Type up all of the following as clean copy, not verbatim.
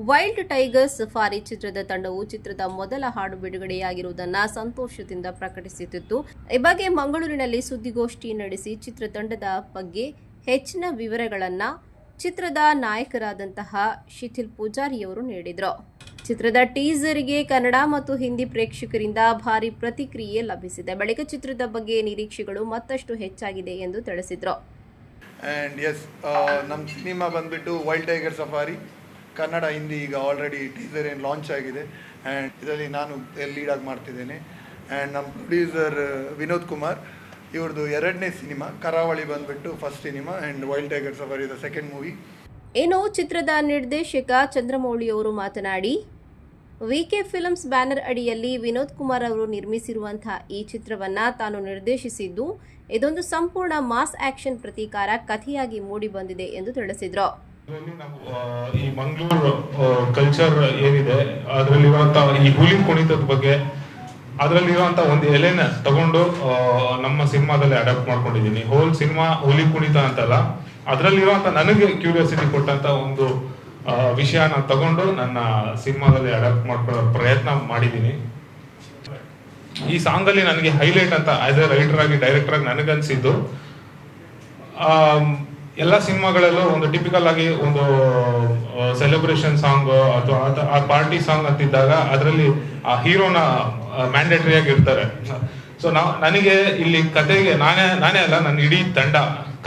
Wild tiger safari ಚಿತ್ರದ ತಂಡವು ಚಿತ್ರದ ಮೊದಲ ಹಾಡು ಬಿಡುಗಡೆಯಾಗಿರುವುದನ್ನು ಸಂತೋಷದಿಂದ ಪ್ರಕಟಿಸುತ್ತಿತ್ತು. ಈ ಬಗ್ಗೆ ಮಂಗಳೂರಿನಲ್ಲಿ ಸುದ್ದಿಗೋಷ್ಠಿ ನಡೆಸಿ ಚಿತ್ರತಂಡದ ಬಗ್ಗೆ ಹೆಚ್ಚಿನ ವಿವರಗಳನ್ನು ಚಿತ್ರದ ನಾಯಕರಾದಂತಹ ಶಿಥಿಲ್ ಪೂಜಾರಿಯವರು ನೀಡಿದರು. ಚಿತ್ರದ ಟೀಸರ್ಗೆ ಕನ್ನಡ ಮತ್ತು ಹಿಂದಿ ಪ್ರೇಕ್ಷಕರಿಂದ ಭಾರಿ ಪ್ರತಿಕ್ರಿಯೆ ಲಭಿಸಿದೆ. ಬಳಿಕ ಚಿತ್ರದ ಬಗ್ಗೆ ನಿರೀಕ್ಷೆಗಳು ಮತ್ತಷ್ಟು ಹೆಚ್ಚಾಗಿದೆ ಎಂದು ತಿಳಿಸಿದರು. ನಮ್ಮ ಸಿನಿಮಾ ಬಂದ್ಬಿಟ್ಟು wild tiger safari Kannada Hindi ಈಗ ಆಲ್ರೆಡಿ ಟೀಸರ್ ಏನು ಲಾಂಚ್ ಆಗಿದೆ ಆ್ಯಂಡ್ ಇದರಲ್ಲಿ ನಾನು ಲೀಡಾಗಿ ಮಾಡ್ತಿದ್ದೇನೆ. ಆ್ಯಂಡ್ ನಮ್ಮ ಪ್ರೊಡ್ಯೂಸರ್ ವಿನೋದ್ ಕುಮಾರ್ ಇವ್ರದ್ದು 2ನೇ ಸಿನಿಮಾ, ಕರಾವಳಿ ಬಂದ್ಬಿಟ್ಟು first cinema and wild tiger safari the second movie. ಇನ್ನು ಚಿತ್ರದ ನಿರ್ದೇಶಕ ಚಂದ್ರಮೌಳಿ ಅವರು ಮಾತನಾಡಿ, ವಿಕೆ ಫಿಲ್ಮ್ಸ್ ಬ್ಯಾನರ್ ಅಡಿಯಲ್ಲಿ ವಿನೋದ್ ಕುಮಾರ್ ಅವರು ನಿರ್ಮಿಸಿರುವಂತಹ ಈ ಚಿತ್ರವನ್ನು ತಾನು ನಿರ್ದೇಶಿಸಿದ್ದು, ಇದೊಂದು ಸಂಪೂರ್ಣ ಮಾಸ್ ಆಕ್ಷನ್ ಪ್ರತೀಕಾರ ಕಥೆಯಾಗಿ ಮೂಡಿ ಬಂದಿದೆ ಎಂದು ತಿಳಿಸಿದರು. ಈ ಮಂಗಳೂರು ಕಲ್ಚರ್ ಏನಿದೆ ಅದರಲ್ಲಿರುವಂತ ಈ ಹುಲಿ ಕುಣಿತದ ಬಗ್ಗೆ ಅದರಲ್ಲಿರುವಂತ ಒಂದು ಎಲೆನ ತಗೊಂಡು ನಮ್ಮ ಸಿನಿಮಾದಲ್ಲಿ ಅಡಾಪ್ಟ್ ಮಾಡ್ಕೊಂಡಿದ್ದೀನಿ. ಹೋಲ್ ಸಿನಿಮಾ ಹುಲಿ ಕುಣಿತ ಅಂತಲ್ಲ, ಅದರಲ್ಲಿರುವಂತ ನನಗೆ ಕ್ಯೂರಿಯಾಸಿಟಿ ಕೊಟ್ಟಂತ ಒಂದು ವಿಷಯನ ತಗೊಂಡು ನನ್ನ ಸಿನಿಮಾದಲ್ಲಿ ಅಡಾಪ್ಟ್ ಮಾಡ್ಕೊಳ್ಳೋ ಪ್ರಯತ್ನ ಮಾಡಿದ್ದೀನಿ. ಈ ಸಾಂಗ್ ಅಲ್ಲಿ ನನಗೆ ಹೈಲೈಟ್ ಅಂತ ಆಸ್ ಎ ರೈಟರ್ ಆಗಿ ಡೈರೆಕ್ಟರ್ ಆಗಿ ನನಗನ್ಸಿದ್ದು, ಎಲ್ಲ ಸಿನಿಮಾಗಳಲ್ಲೂ ಒಂದು ಟಿಪಿಕಲ್ ಆಗಿ ಒಂದು ಸೆಲೆಬ್ರೇಷನ್ ಸಾಂಗ್ ಅಥವಾ ಆ ಪಾರ್ಟಿ ಸಾಂಗ್ ಅಂತಿದ್ದಾಗ ಅದರಲ್ಲಿ ಆ ಹೀರೋನ ಮ್ಯಾಂಡೇಟರಿ ಆಗಿ ಇರ್ತಾರೆ. ಸೊ ನನಗೆ ಇಲ್ಲಿ ಕತೆಗೆ ನಾನೇ ಅಲ್ಲ, ನನ್ನ ಇಡೀ ತಂಡ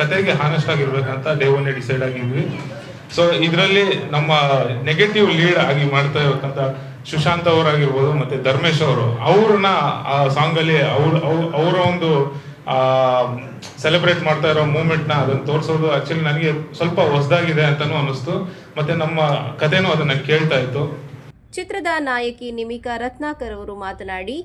ಕತೆಗೆ ಹಾನೆಸ್ಟ್ ಆಗಿರ್ಬೇಕಂತ ಡೇ ಒನ್ ಡಿಸೈಡ್ ಆಗಿದ್ವಿ. ಸೊ ಇದರಲ್ಲಿ ನಮ್ಮ ನೆಗೆಟಿವ್ ಲೀಡ್ ಆಗಿ ಮಾಡ್ತಾ ಇರಬೇಕಂತ ಸುಶಾಂತ್ ಅವರಾಗಿರ್ಬೋದು ಮತ್ತೆ ಧರ್ಮೇಶ್ ಅವರು, ಅವ್ರನ್ನ ಆ ಸಾಂಗ್ ಅಲ್ಲಿ ಅವರ ಒಂದು ಸೆಲೆಬ್ರೇಟ್ ಮಾಡ್ತಾ ಇರೋ ಮೂಮೆಂಟ್ ನ ಅದನ್ನ ತೋರಿಸೋದು ಆಕ್ಚುಲಿ ನನಗೆ ಸ್ವಲ್ಪ ಹೊಸದಾಗಿದೆ ಅಂತಾನೂ ಅನಿಸ್ತು. ಮತ್ತೆ ನಮ್ಮ ಕಥೆನೂ ಅದನ್ನ ಕೇಳ್ತಾ ಇತ್ತು. ಚಿತ್ರದ ನಾಯಕಿ ನಿಮಿಕಾ ರತ್ನಾಕರ್ ಅವರು ಮಾತನಾಡಿ,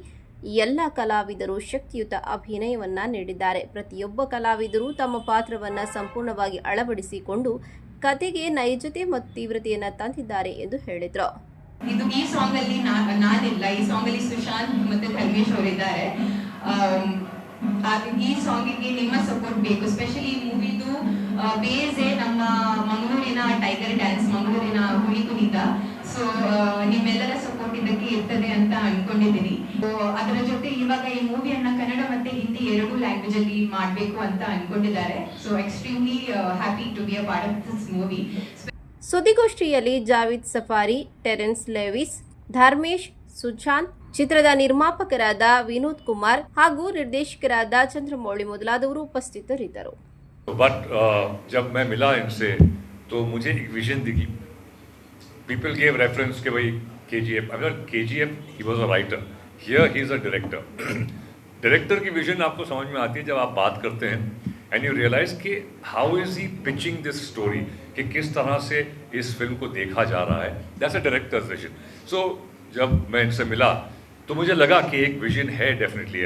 ಎಲ್ಲ ಕಲಾವಿದರು ಶಕ್ತಿಯುತ ಅಭಿನಯವನ್ನ ನೀಡಿದ್ದಾರೆ. ಪ್ರತಿಯೊಬ್ಬ ಕಲಾವಿದರು ತಮ್ಮ ಪಾತ್ರವನ್ನ ಸಂಪೂರ್ಣವಾಗಿ ಅಳವಡಿಸಿಕೊಂಡು ಕಥೆಗೆ ನೈಜತೆ ಮತ್ತು ತೀವ್ರತೆಯನ್ನ ತಂದಿದ್ದಾರೆ ಎಂದು ಹೇಳಿದ್ರು. ಇದು ಈ ಸಾಂಗ್ ಅಲ್ಲಿ ನಾನಿಲ್ಲ, ಈ ಸಾಂಗ್ ಅಲ್ಲಿ ಸುಶಾಂತ್ ಮತ್ತೆ ಧರ್ಮೇಶ್ ಅವರಿದ್ದಾರೆ. ಈ ಸಾಂಗಿಗೆ ನಿಮ್ಮ ಸಪೋರ್ಟ್ ಬೇಕು. ಸ್ಪೆಷಲಿ ಮೂವಿದು ಬೇಸೇ ನಮ್ಮ ಮಂಗಳೂರಿನ ಟೈಗರ್ ಡ್ಯಾನ್ಸ್, ಮಂಗಳೂರಿನ ಹುಲಿ ಕುಣಿತ. ಸೊ ನಿಮ್ಮೆಲ್ಲರ ಸಪೋರ್ಟ್ ಇದಕ್ಕೆ ಇರ್ತದೆ ಅಂತ ಅನ್ಕೊಂಡಿದ್ದೀನಿ. ಅದರ ಜೊತೆ ಇವಾಗ ಈ ಮೂವಿಯನ್ನ ಕನ್ನಡ ಮತ್ತೆ ಹಿಂದಿ 2 ಲ್ಯಾಂಗ್ವೇಜ್ ಅಲ್ಲಿ ಮಾಡಬೇಕು ಅಂತ ಅನ್ಕೊಂಡಿದ್ದಾರೆ. So extremely happy to be a part of this movie. ಸುದ್ದಿಗೋಷ್ಠಿಯಲ್ಲಿ ಜಾವಿದ್ ಸಫಾರಿ, ಟೆರೆನ್ಸ್ ಲೆವಿಸ್, ಧರ್ಮೇಶ್, ಸುಶಾಂತ್, ಚಿತ್ರದ ನಿರ್ಮಾಪಕರಾದ ವಿನೋದ್ ಕುಮಾರ್ ಹಾಗೂ ನಿರ್ದೇಶಕರಾದ ಚಂದ್ರಮೌಳಿ ಮೊದಲಾದವರು ಉಪಸ್ಥಿತರಿದ್ದರು. बट जब मैं मिला इनसे तो मुझे एक विजन दिखी. पीपल गेव रेफरेंस के भाई KGF, अगर KGF he was a writer, here he is a director. Director की विजन आपको समझ में आती है जब आप बात करते हैं एंड यू रियलाइज कि how is he pitching this story, कि किस तरह से इस फिल्म को देखा जा रहा है. That's a director's vision. So जब मैं इनसे मिला तो मुझे लगा कि एक विजन है डेफिनेटली.